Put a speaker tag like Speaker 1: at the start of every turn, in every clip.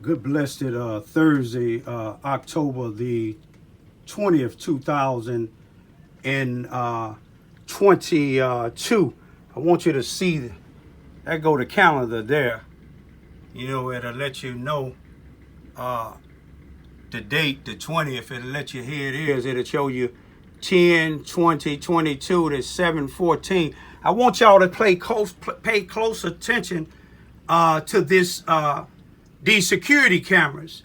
Speaker 1: Good blessed Thursday, October the 20th, 2022. I want you to see that go to calendar there. You know, it'll let you know the date, the 20th. It'll let you, here it is. It'll show you 10, 20, 22 to 7/14. I want y'all to pay close attention to this these security cameras.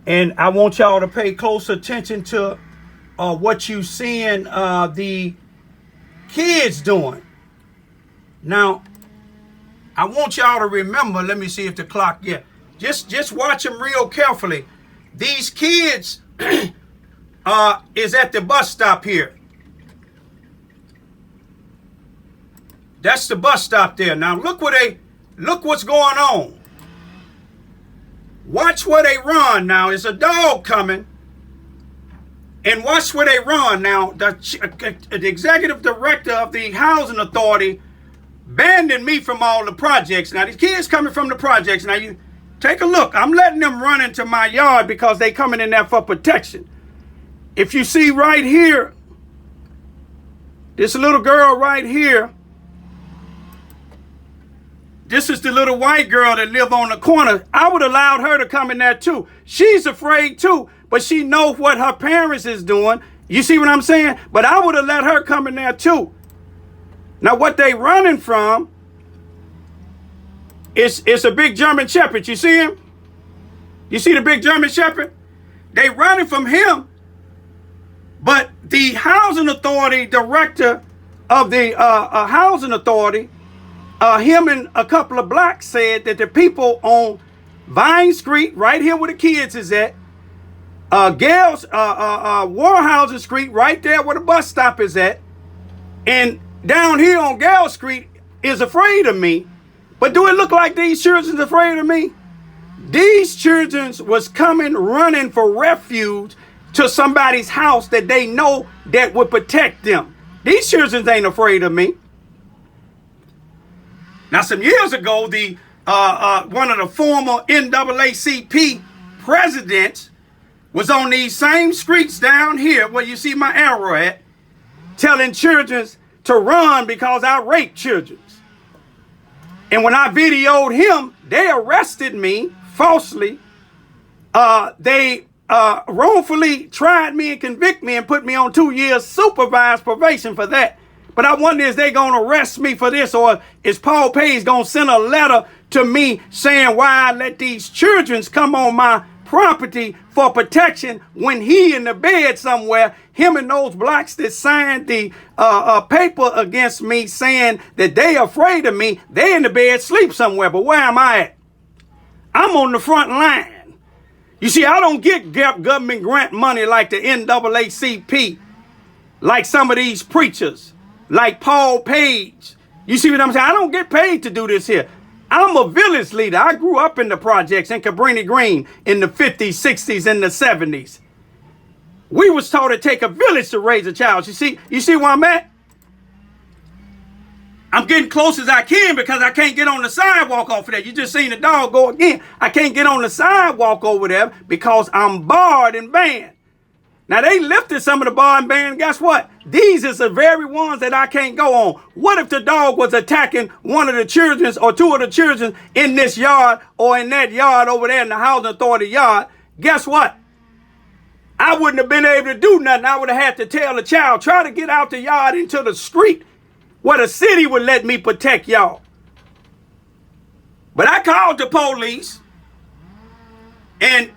Speaker 1: And I want y'all to pay close attention to what you seeing the kids doing. Now, I want y'all to remember, let me see if the clock, yeah. Just watch them real carefully. These kids is at the bus stop here. That's the bus stop there. Now look what's going on. Watch where they run now. There's a dog coming. And watch where they run. Now, the executive director of the housing authority banned me from all the projects. Now, these kids coming from the projects. Now, you take a look. I'm letting them run into my yard because they coming in there for protection. If you see right here, this little girl right here, this is the little white girl that live on the corner. I would have allowed her to come in there too. She's afraid too, but she knows what her parents is doing. You see what I'm saying? But I would have let her come in there too. Now what they running from is a big German Shepherd. You see him? You see the big German Shepherd? They running from him. But the housing authority director of the housing authority, him and a couple of blacks said that the people on Vine Street, right here where the kids is at, Gales, Warehousen Street, right there where the bus stop is at, and down here on Gale Street is afraid of me. But do it look like these children's afraid of me? These children was coming running for refuge to somebody's house that they know that would protect them. These children ain't afraid of me. Now, some years ago, the one of the former NAACP presidents was on these same streets down here where you see my arrow at, telling children to run because I rape children. And when I videoed him, they arrested me falsely. They wrongfully tried me and convicted me and put me on 2 years supervised probation for that. But I wonder, is they going to arrest me for this, or is Paul Page going to send a letter to me saying why I let these children come on my property for protection when he in the bed somewhere, him and those blacks that signed the paper against me saying that they afraid of me, they in the bed sleep somewhere. But where am I at? I'm on the front line. You see, I don't get government grant money like the NAACP, like some of these preachers. Like Paul Page. You see what I'm saying? I don't get paid to do this here. I'm a village leader. I grew up in the projects in Cabrini Green in the 50s, 60s, and the 70s. We was taught to take a village to raise a child. You see where I'm at? I'm getting close as I can because I can't get on the sidewalk over there. You just seen the dog go again. I can't get on the sidewalk over there because I'm barred and banned. Now, they lifted some of the bar and band. Guess what? These is the very ones that I can't go on. What if the dog was attacking one of the children or two of the children in this yard or in that yard over there in the housing authority yard? Guess what? I wouldn't have been able to do nothing. I would have had to tell the child, try to get out the yard into the street where the city would let me protect y'all. But I called the police, and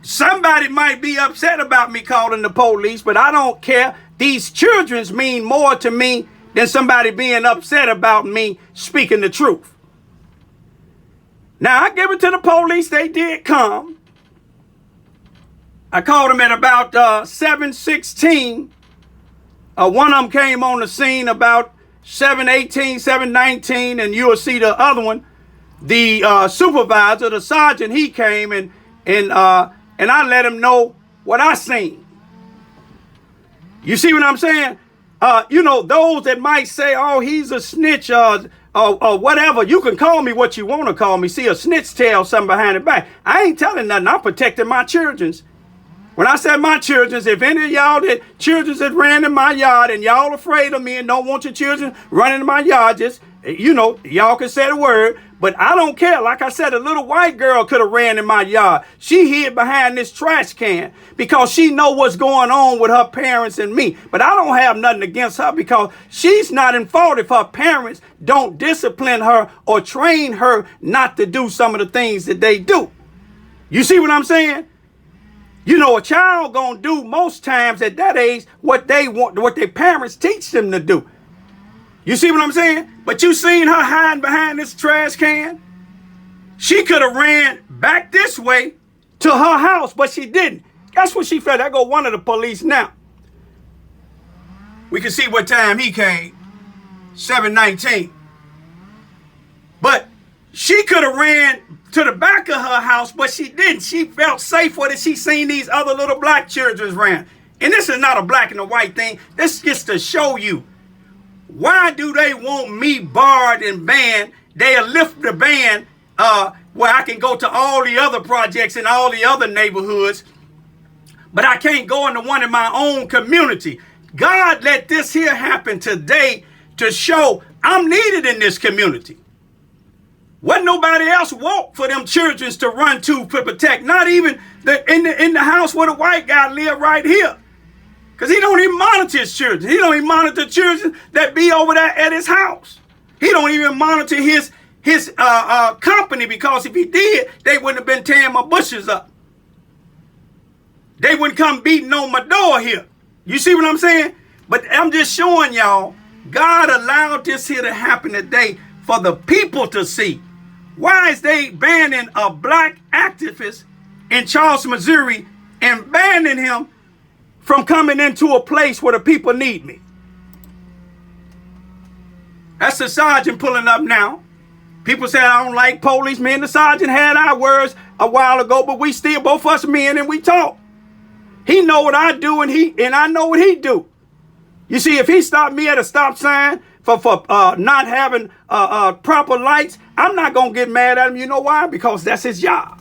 Speaker 1: somebody might be upset about me calling the police, but I don't care. These children mean more to me than somebody being upset about me speaking the truth. Now, I give it to the police. They did come. I called them at about 7:16. One of them came on the scene about 7:18, 7:19, and you'll see the other one, the supervisor, the sergeant, he came and I let him know what I seen. You see what I'm saying? You know, those that might say, oh, he's a snitch, or whatever. You can call me what you want to call me. See, a snitch tell something behind the back. I ain't telling nothing. I'm protecting my children's. When I said my children's, if any of y'all that children's that ran in my yard and y'all afraid of me and don't want your children running in my yard, just, you know, y'all can say the word. But I don't care. Like I said, a little white girl could have ran in my yard. She hid behind this trash can because she know what's going on with her parents and me. But I don't have nothing against her because she's not in fault if her parents don't discipline her or train her not to do some of the things that they do. You see what I'm saying? You know, a child gonna do most times at that age what they want, what their parents teach them to do. You see what I'm saying? But you seen her hiding behind this trash can? She could have ran back this way to her house, but she didn't. Guess what she felt? I go one of the police now. We can see what time he came. 7:19. But she could have ran to the back of her house, but she didn't. She felt safe with it. She seen these other little black children ran. And this is not a black and a white thing. This is to show you, why do they want me barred and banned? They'll lift the ban where I can go to all the other projects in all the other neighborhoods, but I can't go into one in my own community. God let this here happen today to show I'm needed in this community. Wasn't nobody else want for them children to run to protect. Not even in the house where the white guy live right here. Because he don't even monitor his children. He don't even monitor children that be over there at his house. He don't even monitor his company, because if he did, they wouldn't have been tearing my bushes up. They wouldn't come beating on my door here. You see what I'm saying? But I'm just showing y'all, God allowed this here to happen today for the people to see. Why is they banning a black activist in Charleston, Missouri, and banning him from coming into a place where the people need me? That's the sergeant pulling up now. People say I don't like police. Me and the sergeant had our words a while ago, but we still, both us men, and we talk. He know what I do, and I know what he do. You see, if he stopped me at a stop sign for not having proper lights, I'm not gonna get mad at him. You know why? Because that's his job.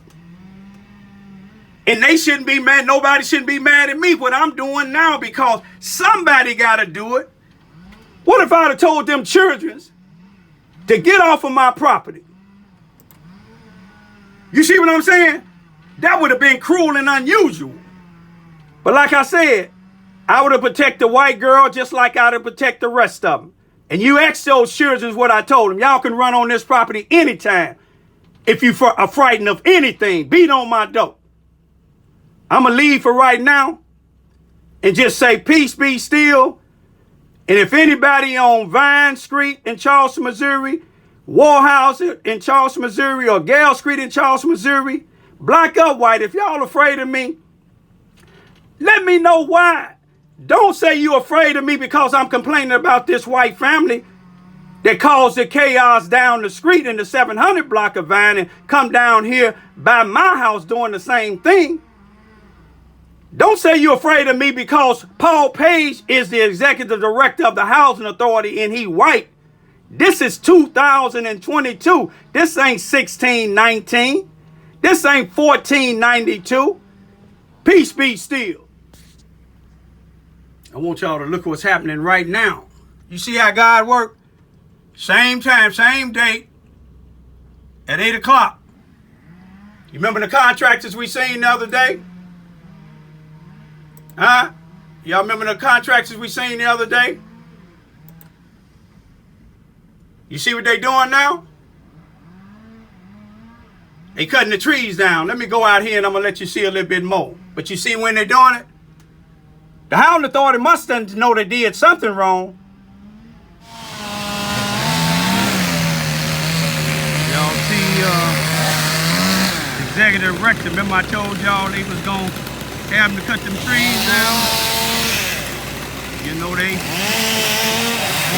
Speaker 1: And they shouldn't be mad. Nobody shouldn't be mad at me what I'm doing now, because somebody got to do it. What if I'd have told them children to get off of my property? You see what I'm saying? That would have been cruel and unusual. But like I said, I would have protected the white girl just like I would have protected the rest of them. And you ask those children what I told them. Y'all can run on this property anytime. If you are frightened of anything, beat on my door. I'm going to leave for right now and just say, peace be still. And if anybody on Vine Street in Charleston, Missouri, Warhouse in Charleston, Missouri, or Gale Street in Charleston, Missouri, black or white, if y'all afraid of me, let me know why. Don't say you're afraid of me because I'm complaining about this white family that caused the chaos down the street in the 700 block of Vine and come down here by my house doing the same thing. Don't say you're afraid of me because Paul Page is the executive director of the Housing Authority and he white. This is 2022. This ain't 1619. This ain't 1492. Peace be still. I want y'all to look at what's happening right now. You see how God works? Same time, same date, at 8 o'clock. You remember the contractors we seen the other day? Huh? Y'all remember the contractors we seen the other day? You see what they doing now? They cutting the trees down. Let me go out here and I'm going to let you see a little bit more. But you see when they're doing it? The Housing Authority must know they did something wrong. Y'all see executive director. Remember I told y'all they was going to have them to cut them trees down? You know they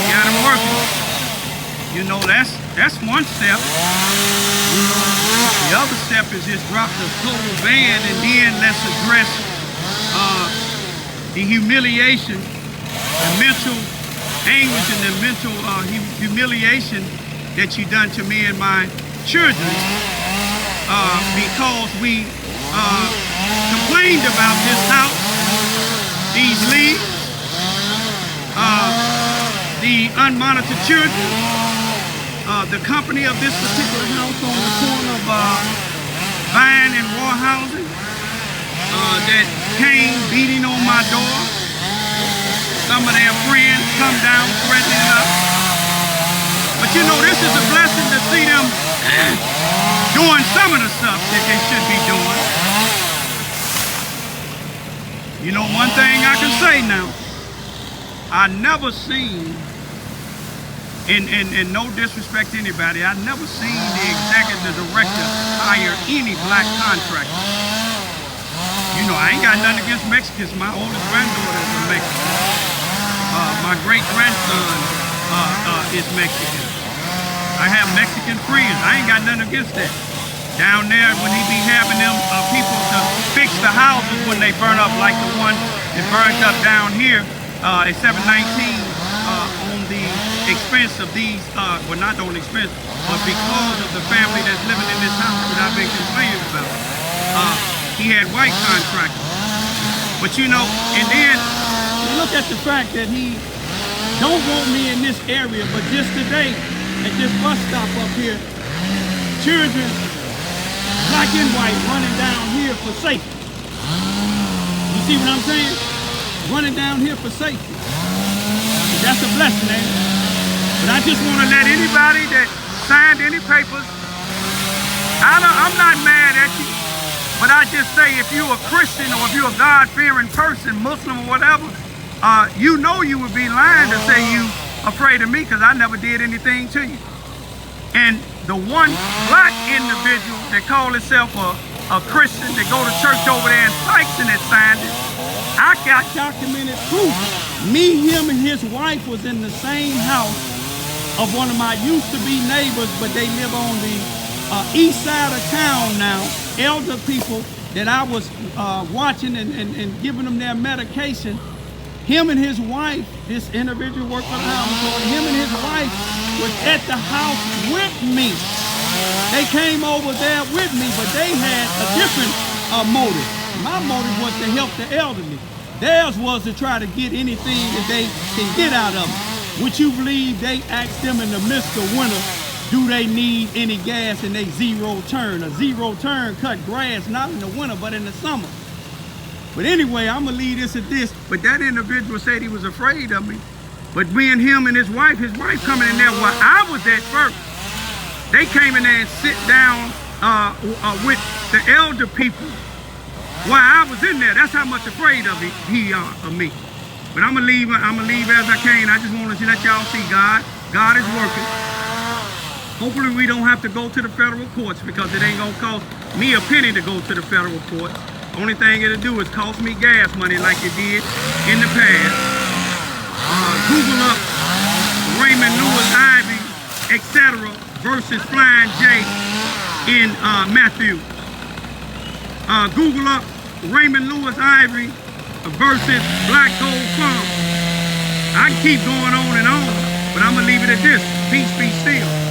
Speaker 1: got them working. You know that's one step. The other step is just drop the total ban and then let's address the humiliation, the mental anguish and the mental humiliation that you done to me and my children, because we complained about this house, these leaves, the unmonitored children, the company of this particular house on the corner of Vine and Warehousen, that came beating on my door. Some of their friends come down threatening us. But you know, this is a blessing to see them doing some of the stuff that they should be doing. You know, one thing I can say now, I never seen, and no disrespect to anybody, I never seen the executive director hire any black contractor. You know, I ain't got nothing against Mexicans. My oldest granddaughter is a Mexican. My great-grandson is Mexican. I have Mexican friends. I ain't got nothing against that. Down there, when he be having them people to fix the houses when they burn up, like the one that burned up down here at 719 on the expense of these, well, not on the expense, but because of the family that's living in this house that I've been complaining about. He had white contractors. But you know, and then you look at the fact that he don't want me in this area, but just today at this bus stop up here, children, black and white, running down here for safety. You see what I'm saying? Running down here for safety. That's a blessing, ain't it? But I just want to let anybody that signed any papers, I'm not mad at you. But I just say, if you're a Christian or if you're a God-fearing person, Muslim or whatever, you know you would be lying to say you afraid of me, because I never did anything to you. And the one black individual that called himself a Christian, that go to church over there in Sikeston, that signed it, I got documented proof. Me, him, and his wife was in the same house of one of my used-to-be neighbors, but they live on the east side of town now. Elder people that I was watching and giving them their medication. Him and his wife, this individual worked for the house, so him and his wife was at the house with me. They came over there with me, but they had a different motive. My motive was to help the elderly. Theirs was to try to get anything that they can get out of them. Would you believe they asked them in the midst of winter, do they need any gas in a zero turn? A zero turn cut grass, not in the winter, but in the summer. But anyway, I'm gonna leave this at this. But that individual said he was afraid of me. But me and him and his wife coming in there where I was at first. They came in there and sit down with the elder people while I was in there. That's how much afraid of me. But I'm gonna leave as I came. I just wanted to let y'all see God is working. Hopefully we don't have to go to the federal courts, because it ain't gonna cost me a penny to go to the federal courts. Only thing it'll do is cost me gas money like it did in the past. Google up Raymond Lewis Ivy, etc. versus Flying J in Matthew. Google up Raymond Lewis Ivy versus Black Gold Farm. I can keep going on and on, but I'm gonna leave it at this. Peace be still.